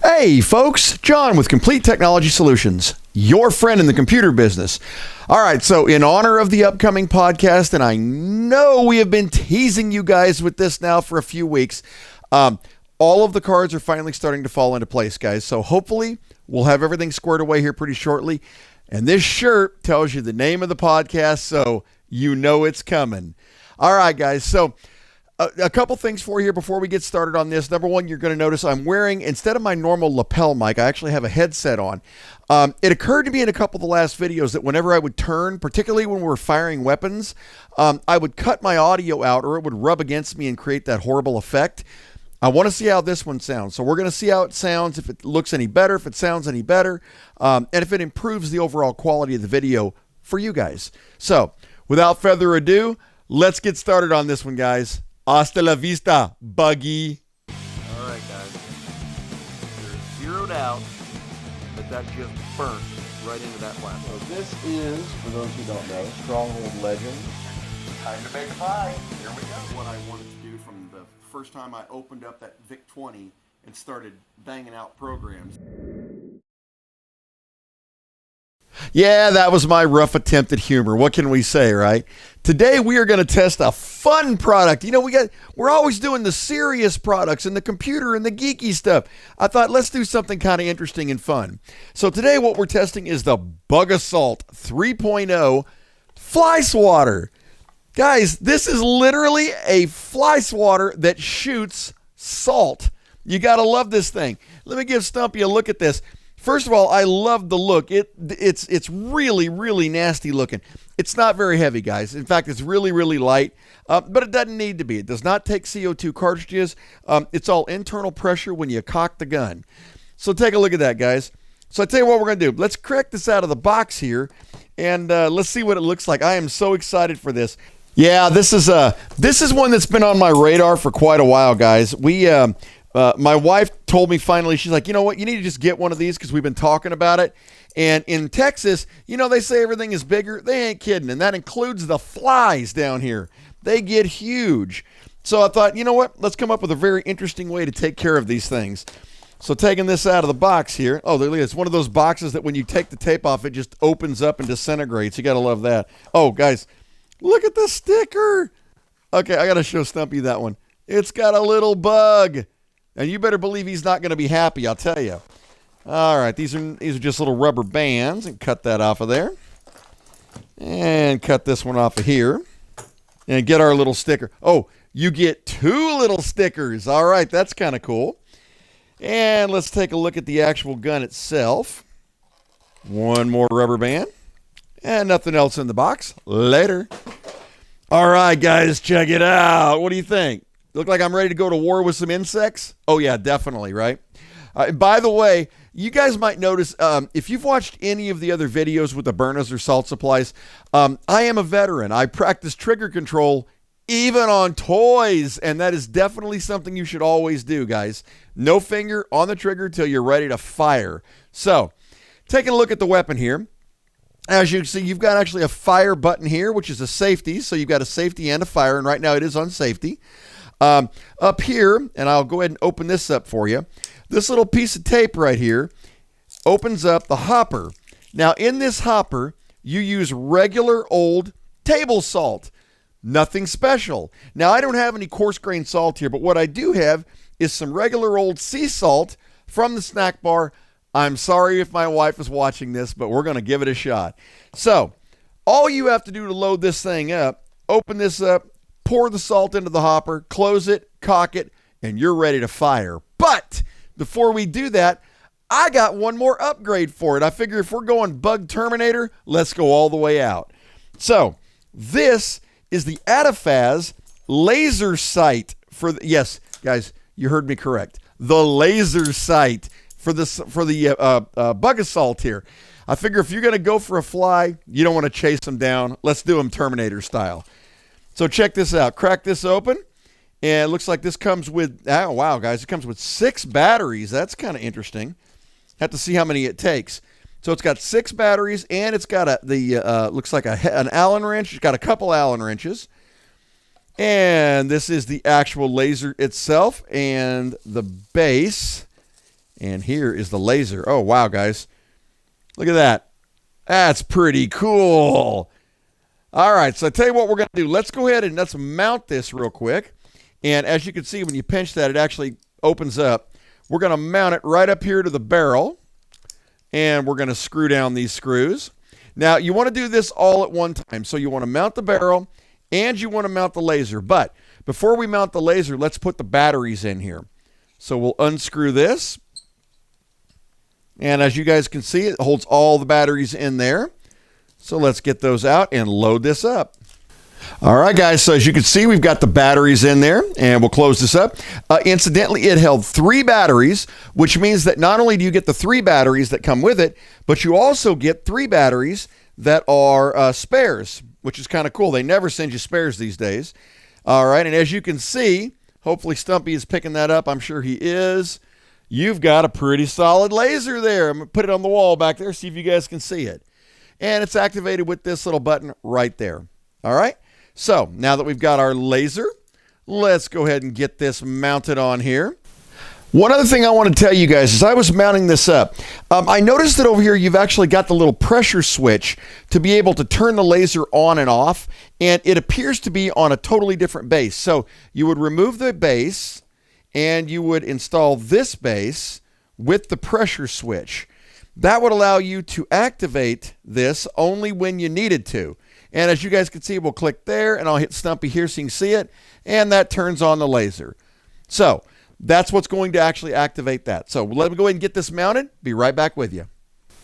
Hey folks, John with Complete Technology Solutions, your friend in the computer business. All right, so in honor of the upcoming podcast, and I know we have been teasing you guys with this now for a few weeks, all of the cards are finally starting to fall into place, guys. So hopefully we'll have everything squared away here pretty shortly. And this shirt tells you the name of the podcast, so you know it's coming. All right, guys, so a couple things for you here before we get started on this. Number one, you're going to notice I'm wearing, instead of my normal lapel mic, I actually have a headset on. It occurred to me in a couple of the last videos that whenever I would turn, particularly when we're firing weapons, I would cut my audio out or it would rub against me and create that horrible effect. I want to see how this one sounds. So we're going to see how it sounds, if it looks any better, if it sounds any better, and if it improves the overall quality of the video for you guys. So without further ado, let's get started on this one, guys. Hasta la vista, buggy. All right, guys. They're zeroed out, but that just burnt right into that platform. So this is, for those who don't know, Stronghold Legend. Time to make a pie. Here we go. What I wanted to do from the first time I opened up that VIC-20 and started banging out programs. Yeah, that was my rough attempt at humor. What can we say, right? Today we are going to test a fun product. You know, we're always doing the serious products and the computer and the geeky stuff. I thought let's do something kind of interesting and fun. So today what we're testing is the Bug Assault 3.0 fly swatter. Guys, this is literally a fly swatter that shoots salt. You got to love this thing. Let me give Stumpy a look at this. First of all, I love the look. It's really, really nasty looking. It's not very heavy, guys. In fact, it's really, really light, but it doesn't need to be. It does not take CO2 cartridges. It's all internal pressure when you cock the gun. So take a look at that, guys. So I tell you what we're going to do. Let's crack this out of the box here, and let's see what it looks like. I am so excited for this. Yeah, this is one that's been on my radar for quite a while, guys. My wife told me finally, she's like, you know what, you need to just get one of these because we've been talking about it. And in Texas, you know, they say everything is bigger. They ain't kidding. And that includes the flies down here. They get huge. So I thought, you know what, let's come up with a very interesting way to take care of these things. So taking this out of the box here. Oh, look, it's one of those boxes that when you take the tape off, it just opens up and disintegrates. You got to love that. Oh, guys, look at the sticker. Okay, I got to show Stumpy that one. It's got a little bug. And you better believe he's not going to be happy, I'll tell you. All right, these are just little rubber bands, and cut that off of there. And cut this one off of here. And get our little sticker. Oh, you get 2 little stickers. All right, that's kind of cool. And let's take a look at the actual gun itself. 1 more rubber band. And nothing else in the box. Later. All right, guys, check it out. What do you think? Look like I'm ready to go to war with some insects? Oh, yeah, definitely, right? By the way, you guys might notice, if you've watched any of the other videos with the Byrnas or salt supplies, I am a veteran. I practice trigger control even on toys, and that is definitely something you should always do, guys. No finger on the trigger till you're ready to fire. So, taking a look at the weapon here. As you can see, you've got actually a fire button here, which is a safety. So you've got a safety and a fire, and right now it is on safety. Up here, and I'll go ahead and open this up for you. This little piece of tape right here opens up the hopper. Now, in this hopper, you use regular old table salt. Nothing special. Now, I don't have any coarse grain salt here, but what I do have is some regular old sea salt from the snack bar. I'm sorry if my wife is watching this, but we're going to give it a shot. So, all you have to do to load this thing up, open this up, pour the salt into the hopper, close it, cock it, and you're ready to fire. But before we do that, I got one more upgrade for it. I figure if we're going Bug Terminator, let's go all the way out. So this is the Adafaz laser sight for the, yes, guys, you heard me correct. The laser sight for the Bug Assault here. I figure if you're going to go for a fly, you don't want to chase them down. Let's do them Terminator style. So check this out. Crack this open, and it looks like this comes with, oh, wow, guys, it comes with 6 batteries. That's kind of interesting. Have to see how many it takes. So it's got 6 batteries, and it's got looks like an Allen wrench. It's got a couple Allen wrenches. And this is the actual laser itself, and the base And here is the laser. Oh, wow, guys. Look at that. That's pretty cool. All right, so I tell you what we're going to do. Let's go ahead and let's mount this real quick. And as you can see, when you pinch that, it actually opens up. We're going to mount it right up here to the barrel. And we're going to screw down these screws. Now, you want to do this all at one time. So you want to mount the barrel and you want to mount the laser. But before we mount the laser, let's put the batteries in here. So we'll unscrew this. And as you guys can see, it holds all the batteries in there. So let's get those out and load this up. All right, guys, so as you can see, we've got the batteries in there, and we'll close this up. Incidentally, it held 3 batteries, which means that not only do you get the 3 batteries that come with it, but you also get 3 batteries that are spares, which is kind of cool. They never send you spares these days. All right, and as you can see, hopefully Stumpy is picking that up. I'm sure he is. You've got a pretty solid laser there. I'm going to put it on the wall back there, see if you guys can see it. And it's activated with this little button right there. All right. So now that we've got our laser, let's go ahead and get this mounted on here. One other thing I want to tell you guys is I was mounting this up. I noticed that over here you've actually got the little pressure switch to be able to turn the laser on and off, and it appears to be on a totally different base. So you would remove the base and you would install this base with the pressure switch. That would allow you to activate this only when you needed to. And as you guys can see, we'll click there, and I'll hit Stumpy here so you can see it, and that turns on the laser. So that's what's going to actually activate that. So let me go ahead and get this mounted. Be right back with you.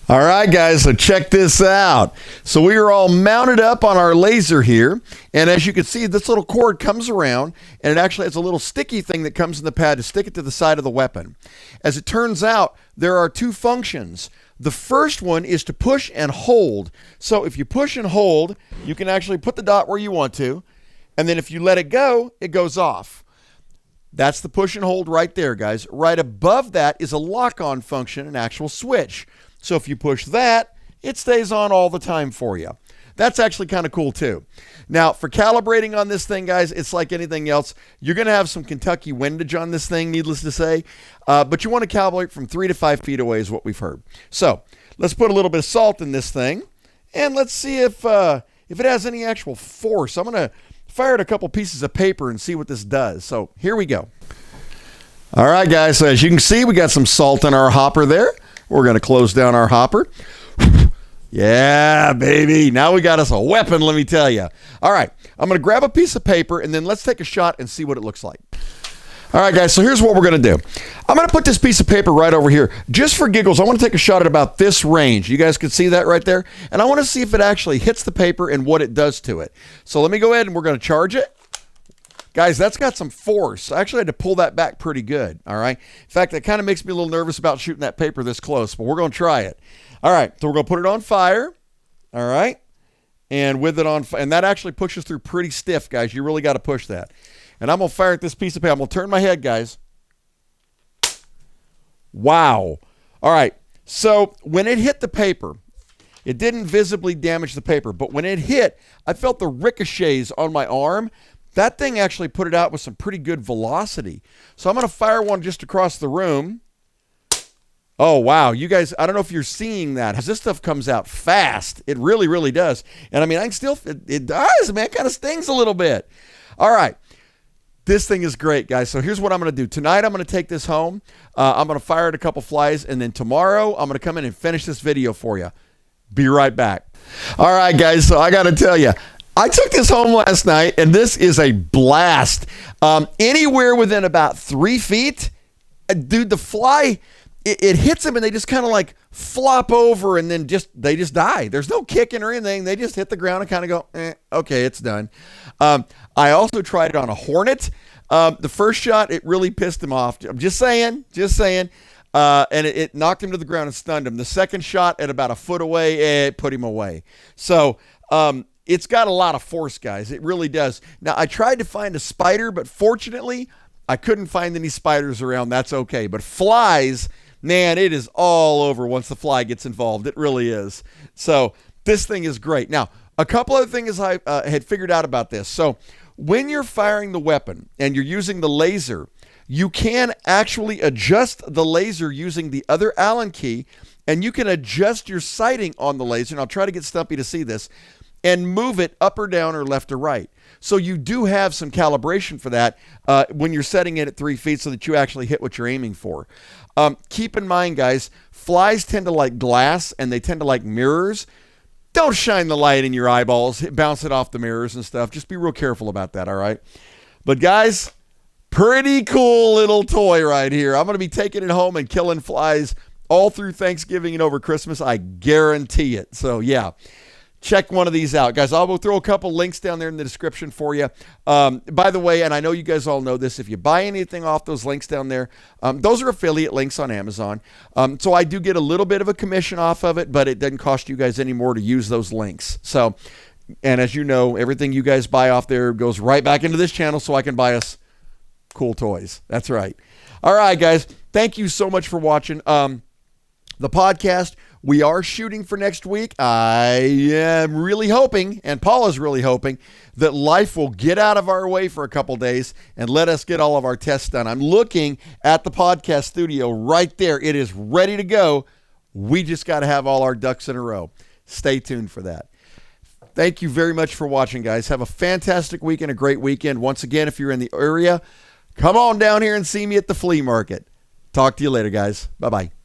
All right, guys, so check this out. So we are all mounted up on our laser here, and as you can see, this little cord comes around, and it actually has a little sticky thing that comes in the pad to stick it to the side of the weapon. As it turns out, there are 2 functions. The first one is to push and hold. So if you push and hold, you can actually put the dot where you want to, and then if you let it go, it goes off. That's the push and hold right there, guys. Right above that is a lock-on function, an actual switch. So if you push that, it stays on all the time for you. That's actually kind of cool too. Now, for calibrating on this thing, guys, it's like anything else. You're going to have some Kentucky windage on this thing, needless to say. But you want to calibrate from 3 to 5 feet away is what we've heard. So let's put a little bit of salt in this thing, and let's see if it has any actual force. I'm going to fire at a couple pieces of paper and see what this does. So here we go. All right, guys, so as you can see, we got some salt in our hopper there. We're going to close down our hopper. Yeah, baby. Now we got us a weapon, let me tell you. All right, I'm going to grab a piece of paper, and then let's take a shot and see what it looks like. All right, guys, so here's what we're going to do. I'm going to put this piece of paper right over here. Just for giggles, I want to take a shot at about this range. You guys can see that right there? And I want to see if it actually hits the paper and what it does to it. So let me go ahead, and we're going to charge it. Guys, that's got some force. I actually had to pull that back pretty good, all right? In fact, it kind of makes me a little nervous about shooting that paper this close, but we're going to try it. All right, so we're going to put it on fire, all right? And with it on, and that actually pushes through pretty stiff, guys. You really got to push that. And I'm going to fire at this piece of paper. I'm going to turn my head, guys. Wow. All right, so when it hit the paper, it didn't visibly damage the paper, but when it hit, I felt the ricochets on my arm. That thing actually put it out with some pretty good velocity. So I'm going to fire one just across the room. Oh, wow. You guys, I don't know if you're seeing that. As this stuff comes out fast, it really, really does. And I mean, I can still, it does, man. It kind of stings a little bit. All right. This thing is great, guys. So here's what I'm going to do. Tonight, I'm going to take this home. I'm going to fire at a couple flies. And then tomorrow, I'm going to come in and finish this video for you. Be right back. All right, guys. So I got to tell you, I took this home last night, and this is a blast. Anywhere within about 3 feet, dude, the fly, it hits them, and they just kind of like flop over, and then they just die. There's no kicking or anything. They just hit the ground and kind of go, okay, it's done. I also tried it on a hornet. The first shot, it really pissed him off. I'm just saying. And it knocked him to the ground and stunned him. The second shot at about a foot away, it put him away. So, it's got a lot of force, guys. It really does. Now, I tried to find a spider, but fortunately, I couldn't find any spiders around. That's okay. But flies, man, it is all over once the fly gets involved. It really is. So this thing is great. Now, a couple other things I had figured out about this. So when you're firing the weapon and you're using the laser, You can actually adjust the laser using the other Allen key, and you can adjust your sighting on the laser, and I'll try to get Stumpy to see this, and move it up or down or left or right. So you do have some calibration for that when you're setting it at 3 feet so that you actually hit what you're aiming for. Keep in mind, guys, flies tend to like glass and they tend to like mirrors. Don't shine the light in your eyeballs, bounce it off the mirrors and stuff. Just be real careful about that, all right? But guys, pretty cool little toy right here. I'm going to be taking it home and killing flies all through Thanksgiving and over Christmas. I guarantee it. So, yeah. Check one of these out. Guys, I'll throw a couple links down there in the description for you. By the way, and I know you guys all know this, if you buy anything off those links down there, those are affiliate links on Amazon. So I do get a little bit of a commission off of it, but it doesn't cost you guys any more to use those links. So, and as you know, everything you guys buy off there goes right back into this channel so I can buy us cool toys. That's right. All right, guys. Thank you so much for watching. The podcast, we are shooting for next week. I am really hoping, and Paula's really hoping, that life will get out of our way for a couple days and let us get all of our tests done. I'm looking at the podcast studio right there. It is ready to go. We just got to have all our ducks in a row. Stay tuned for that. Thank you very much for watching, guys. Have a fantastic week and a great weekend. Once again, if you're in the area, come on down here and see me at the flea market. Talk to you later, guys. Bye-bye.